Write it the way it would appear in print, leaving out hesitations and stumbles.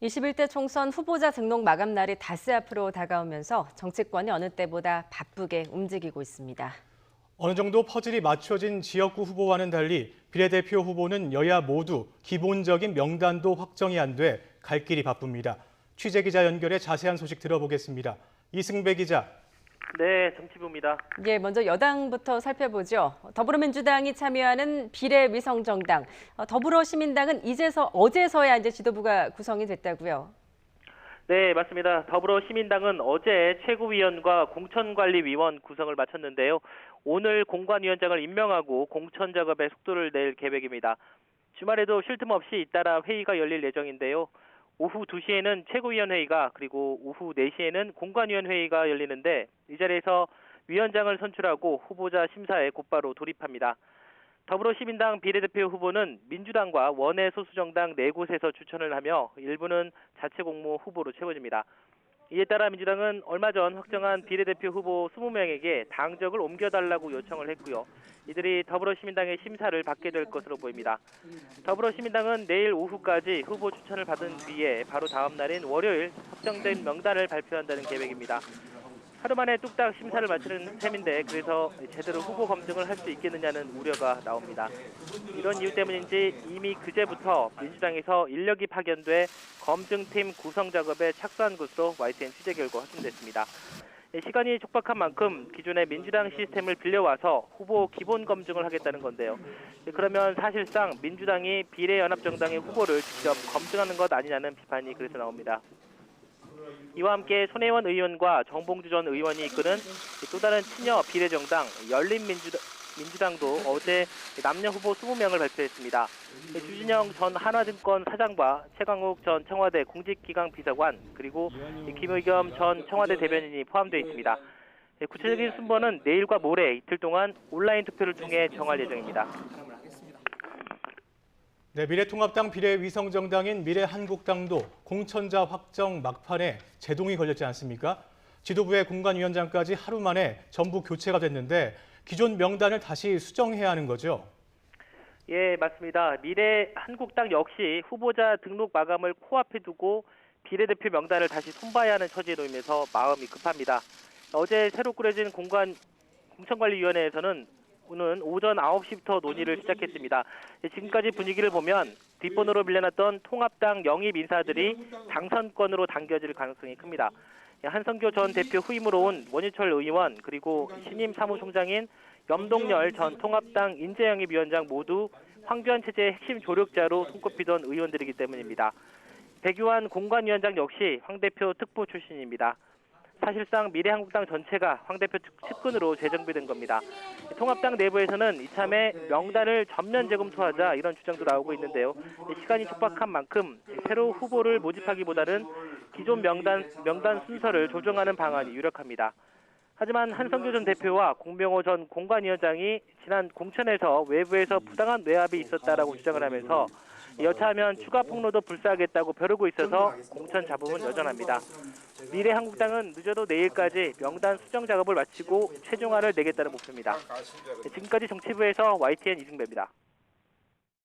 21대 총선 후보자 등록 마감 날이 닷새 앞으로 다가오면서 정치권이 어느 때보다 바쁘게 움직이고 있습니다. 어느 정도 퍼즐이 맞춰진 지역구 후보와는 달리 비례대표 후보는 여야 모두 기본적인 명단도 확정이 안 돼 갈 길이 바쁩니다. 취재기자 연결해 자세한 소식 들어보겠습니다. 이승배 기자. 네, 정치부입니다. 먼저 여당부터 살펴보죠. 더불어민주당이 참여하는 비례위성정당, 더불어시민당은 어제서야 지도부가 구성이 됐다고요. 네, 맞습니다. 더불어시민당은 어제 최고위원과 공천관리위원 구성을 마쳤는데요. 오늘 공관위원장을 임명하고 공천 작업에 속도를 낼 계획입니다. 주말에도 쉴 틈 없이 잇따라 회의가 열릴 예정인데요. 오후 2시에는 최고위원 회의가 그리고 오후 4시에는 공관위원 회의가 열리는데 이 자리에서 위원장을 선출하고 후보자 심사에 곧바로 돌입합니다. 더불어시민당 비례대표 후보는 민주당과 원외 소수정당 4곳에서 추천을 하며 일부는 자체 공모 후보로 채워집니다. 이에 따라 민주당은 얼마 전 확정한 비례대표 후보 20명에게 당적을 옮겨달라고 요청을 했고요. 이들이 더불어시민당의 심사를 받게 될 것으로 보입니다. 더불어시민당은 내일 오후까지 후보 추천을 받은 뒤에 바로 다음 날인 월요일 확정된 명단을 발표한다는 계획입니다. 하루 만에 뚝딱 심사를 마치는 셈인데 그래서 제대로 후보 검증을 할 수 있겠느냐는 우려가 나옵니다. 이런 이유 때문인지 이미 그제부터 민주당에서 인력이 파견돼 검증팀 구성 작업에 착수한 것으로 YTN 취재 결과 확인됐습니다. 시간이 촉박한 만큼 기존의 민주당 시스템을 빌려와서 후보 기본 검증을 하겠다는 건데요. 그러면 사실상 민주당이 비례연합정당의 후보를 직접 검증하는 것 아니냐는 비판이 그래서 나옵니다. 이와 함께 손혜원 의원과 정봉주 전 의원이 이끄는 또 다른 친여 비례정당 열린민주당도 어제 남녀 후보 20명을 발표했습니다. 주진영 전 한화증권 사장과 최강욱 전 청와대 공직기강 비서관 그리고 김의겸 전 청와대 대변인이 포함되어 있습니다. 구체적인 순번은 내일과 모레 이틀 동안 온라인 투표를 통해 정할 예정입니다. 네, 미래통합당 비례위성정당인 미래한국당도 공천자 확정 막판에 제동이 걸렸지 않습니까? 지도부의 공관위원장까지 하루 만에 전부 교체가 됐는데 기존 명단을 다시 수정해야 하는 거죠? 예, 맞습니다. 미래한국당 역시 후보자 등록 마감을 코앞에 두고 비례대표 명단을 다시 손봐야 하는 처지에 놓이면서 마음이 급합니다. 어제 새로 꾸려진 공천관리위원회에서는 오늘 오전 9시부터 논의를 시작했습니다. 지금까지 분위기를 보면 뒷번호로 밀려났던 통합당 영입 인사들이 당선권으로 당겨질 가능성이 큽니다. 한성교 전 대표 후임으로 온 원유철 의원 그리고 신임 사무총장인 염동열 전 통합당 인재영입위원장 모두 황교안 체제의 핵심 조력자로 손꼽히던 의원들이기 때문입니다. 백유한 공관위원장 역시 황 대표 특보 출신입니다. 사실상 미래한국당 전체가 황 대표 측근으로 재정비된 겁니다. 통합당 내부에서는 이참에 명단을 전면 재검토하자 이런 주장도 나오고 있는데요. 시간이 촉박한 만큼 새로 후보를 모집하기보다는 기존 명단 순서를 조정하는 방안이 유력합니다. 하지만 한성규 전 대표와 공병호 전 공관위원장이 지난 공천에서 외부에서 부당한 외압이 있었다라고 주장을 하면서 여차하면 추가 폭로도 불사하겠다고 벼르고 있어서 공천 잡음은 여전합니다. 미래한국당은 늦어도 내일까지 명단 수정 작업을 마치고 최종안을 내겠다는 목표입니다. 지금까지 정치부에서 YTN 이승배입니다.